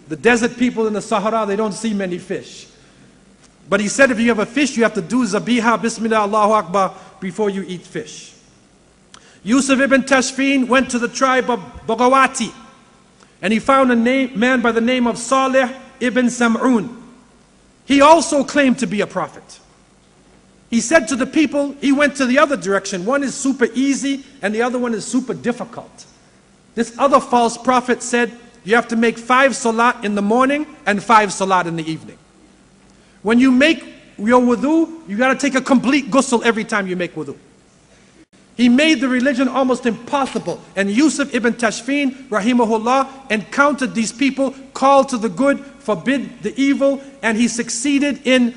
The desert people in the Sahara, they don't see many fish. But he said if you have a fish, you have to do zabiha, bismillah, Allahu Akbar, before you eat fish. Yusuf ibn Tashfin went to the tribe of Bagawati, and he found a man by the name of Salih ibn Sam'un. He also claimed to be a prophet. He said to the people, he went to the other direction. One is super easy and the other one is super difficult. This other false prophet said, you have to make 5 salat in the morning and 5 salat in the evening. When you make your wudu, you got to take a complete ghusl every time you make wudu. He made the religion almost impossible. And Yusuf ibn Tashfin, rahimahullah, encountered these people, called to the good, forbid the evil, and he succeeded in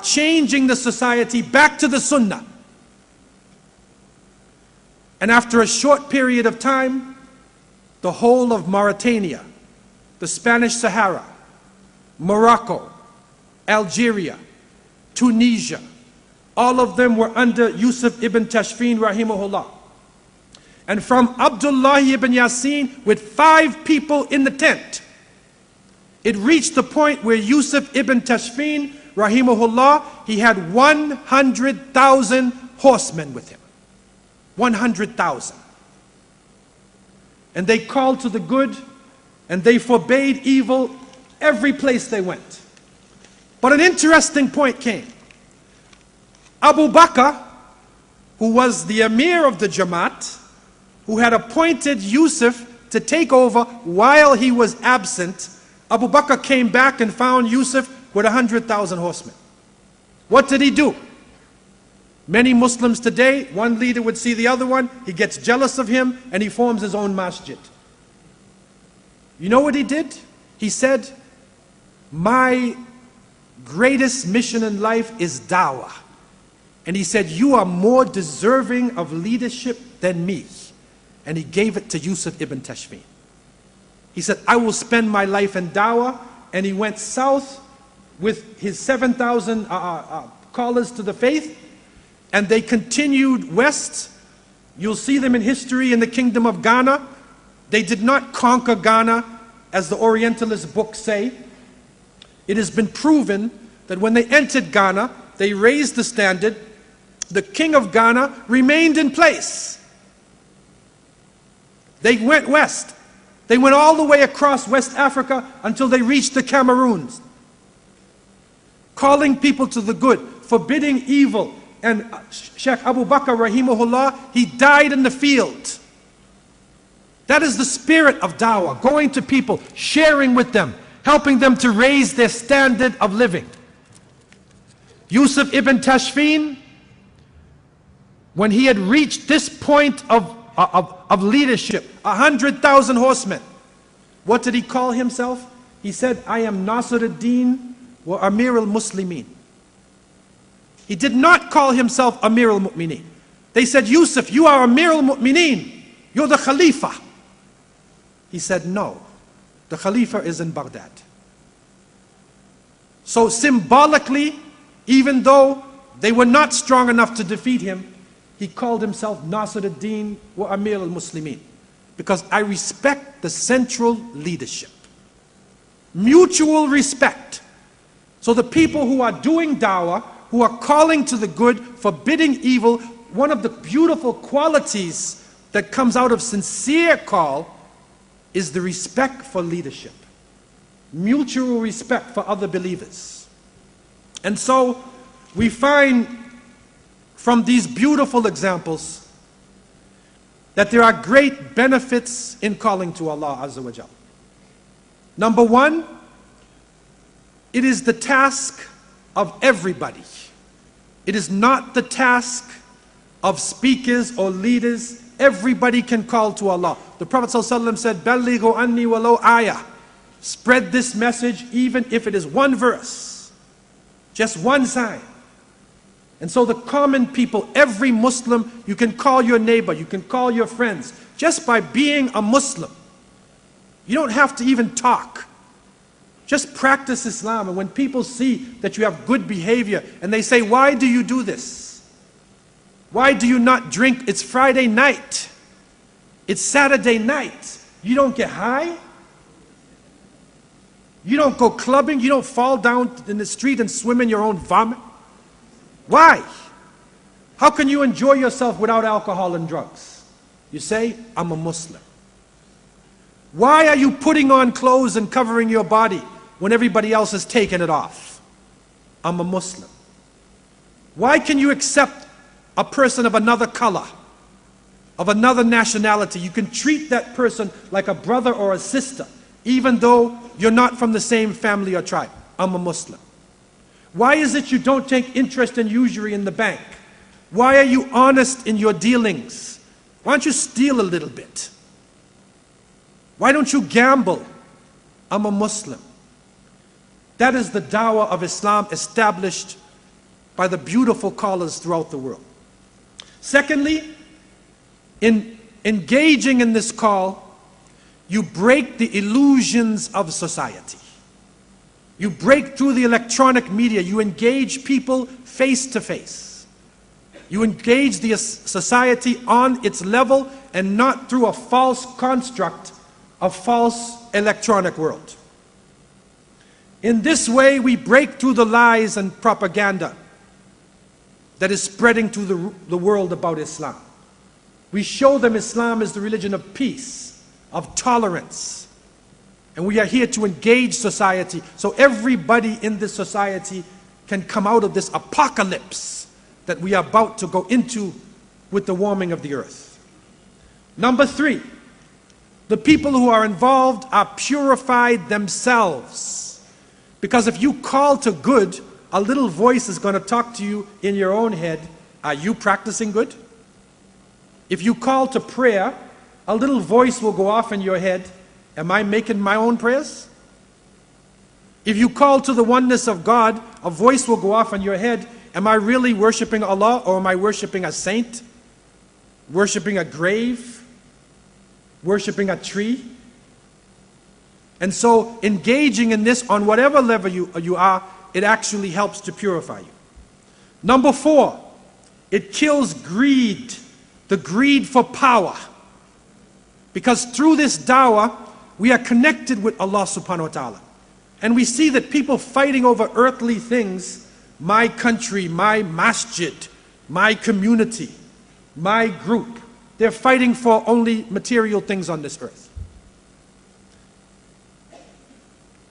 changing the society back to the sunnah. And after a short period of time, the whole of Mauritania, the Spanish Sahara, Morocco, Algeria, Tunisia, all of them were under Yusuf ibn Tashfin rahimahullah. And from Abdullah ibn Yasin, with 5 people in the tent, it reached the point where Yusuf ibn Tashfin rahimahullah, he had 100,000 horsemen with him. 100,000. And they called to the good and they forbade evil every place they went. But an interesting point came. Abu Bakr, who was the Emir of the Jamaat, who had appointed Yusuf to take over while he was absent, Abu Bakr came back and found Yusuf with 100,000 horsemen. What did he do? Many Muslims today, one leader would see the other one, he gets jealous of him, and he forms his own masjid. You know what he did? He said, my greatest mission in life is Dawah. And he said, you are more deserving of leadership than me. And he gave it to Yusuf ibn Tashfin. He said, I will spend my life in Dawah. And he went south with his 7,000 callers to the faith. And they continued west. You'll see them in history in the kingdom of Ghana. They did not conquer Ghana, as the Orientalist books say. It has been proven that when they entered Ghana, they raised the standard. The king of Ghana remained in place. They went west. They went all the way across West Africa until they reached the Cameroons, calling people to the good, forbidding evil. And Shaykh Abu Bakr rahimahullah, he died in the field. That is the spirit of Dawah, going to people, sharing with them, helping them to raise their standard of living. Yusuf ibn Tashfin, when he had reached this point of leadership, 100,000 horsemen, what did he call himself? He said, I am Nasiruddin wa Amir al-Muslimin. He did not call himself Amir al-Mu'mineen. They said, Yusuf, you are Amir al-Mu'mineen. You're the Khalifa. He said, no, the Khalifa is in Baghdad. So symbolically, even though they were not strong enough to defeat him, he called himself Nasiruddin wa Amir al-Muslimin. Because I respect the central leadership. Mutual respect. So the people who are doing dawah, who are calling to the good, forbidding evil, one of the beautiful qualities that comes out of sincere call is the respect for leadership. Mutual respect for other believers. And so we find from these beautiful examples that there are great benefits in calling to Allah Azza wa Jal. Number one, it is the task of everybody. It is not the task of speakers or leaders. Everybody can call to Allah. The Prophet ﷺ said, Ballighu anni walau ayah. Spread this message even if it is one verse. Just one sign. And so the common people, every Muslim, you can call your neighbor, you can call your friends, just by being a Muslim. You don't have to even talk. Just practice Islam. And when people see that you have good behavior and they say, why do you do this? Why do you not drink? It's Friday night. It's Saturday night. You don't get high? You don't go clubbing. You don't fall down in the street and swim in your own vomit. Why? How can you enjoy yourself without alcohol and drugs? You say, I'm a Muslim. Why are you putting on clothes and covering your body when everybody else is taking it off? I'm a Muslim. Why can you accept a person of another color, of another nationality? You can treat that person like a brother or a sister, even though you're not from the same family or tribe. I'm a Muslim. Why is it you don't take interest in usury in the bank? Why are you honest in your dealings? Why don't you steal a little bit? Why don't you gamble? I'm a Muslim. That is the Dawah of Islam established by the beautiful callers throughout the world. Secondly, in engaging in this call, you break the illusions of society. You break through the electronic media. You engage people face to face. You engage the society on its level and not through a false construct, a false electronic world. In this way, we break through the lies and propaganda that is spreading to the world about Islam. We show them Islam is the religion of peace, of tolerance. And we are here to engage society so everybody in this society can come out of this apocalypse that we are about to go into with the warming of the earth. Number 3, the people who are involved are purified themselves. Because if you call to good, a little voice is going to talk to you in your own head. Are you practicing good? If you call to prayer, a little voice will go off in your head. Am I making my own prayers? If you call to the oneness of God, a voice will go off in your head. Am I really worshiping Allah, or am I worshiping a saint? Worshiping a grave? Worshiping a tree? And so engaging in this on whatever level you are, it actually helps to purify you. Number 4, it kills greed, the greed for power. Because through this dawah, we are connected with Allah subhanahu wa ta'ala. And we see that people fighting over earthly things, my country, my masjid, my community, my group, they're fighting for only material things on this earth.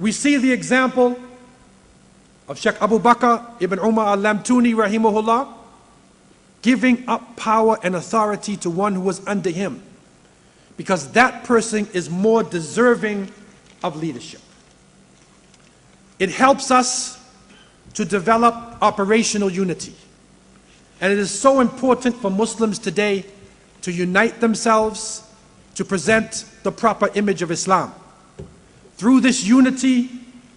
We see the example of Shaykh Abu Bakr ibn Umar al-Lamtuni rahimahullah giving up power and authority to one who was under him, because that person is more deserving of leadership. It helps us to develop operational unity. And it is so important for Muslims today to unite themselves, to present the proper image of Islam. Through this unity,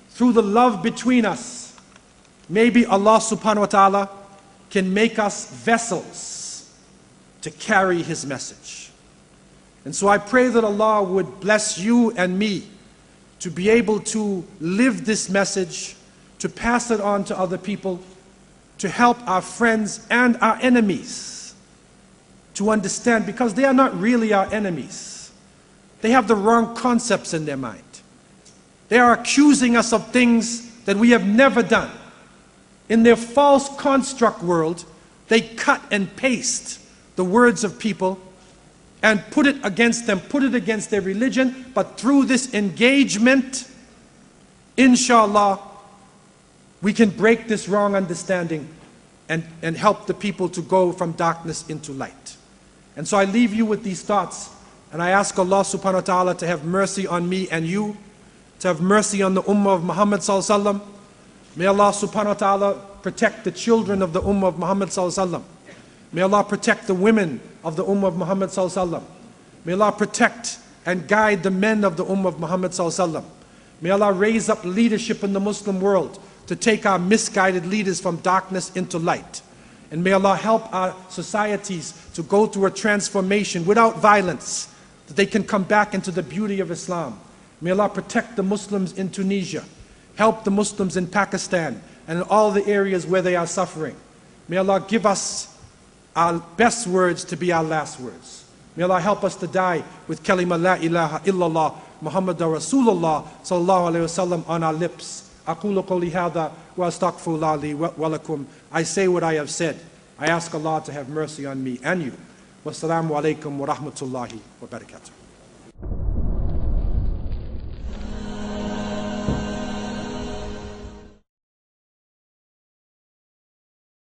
through the love between us, maybe Allah subhanahu wa ta'ala can make us vessels to carry His message. And so I pray that Allah would bless you and me to be able to live this message, to pass it on to other people, to help our friends and our enemies to understand, because they are not really our enemies. They have the wrong concepts in their mind. They are accusing us of things that we have never done. In their false construct world, they cut and paste the words of people and put it against them, put it against their religion. But through this engagement, inshallah, we can break this wrong understanding and help the people to go from darkness into light. And so I leave you with these thoughts, and I ask Allah subhanahu wa ta'ala to have mercy on me and you, to have mercy on the ummah of Muhammad sallallahu alaihi wasallam. May Allah subhanahu wa ta'ala protect the children of the ummah of Muhammad sallallahu alaihi wasallam. May Allah protect the women of the ummah of Muhammad sallallahu alaihi wasallam. May Allah protect and guide the men of the ummah of Muhammad sallallahu alaihi wasallam. May Allah raise up leadership in the Muslim world to take our misguided leaders from darkness into light. And may Allah help our societies to go through a transformation without violence, that they can come back into the beauty of Islam. May Allah protect the Muslims in Tunisia, help the Muslims in Pakistan and in all the areas where they are suffering. May Allah give us our best words to be our last words. May Allah help us to die with kalima la ilaha illallah Muhammadur Rasulullah sallallahu alayhi wasallam on our lips. أقول قولي هذا وأستغفر الله لي ولكم. I say what I have said. I ask Allah to have mercy on me and you. Wassalamu alaikum wa rahmatullahi wa barakatuh.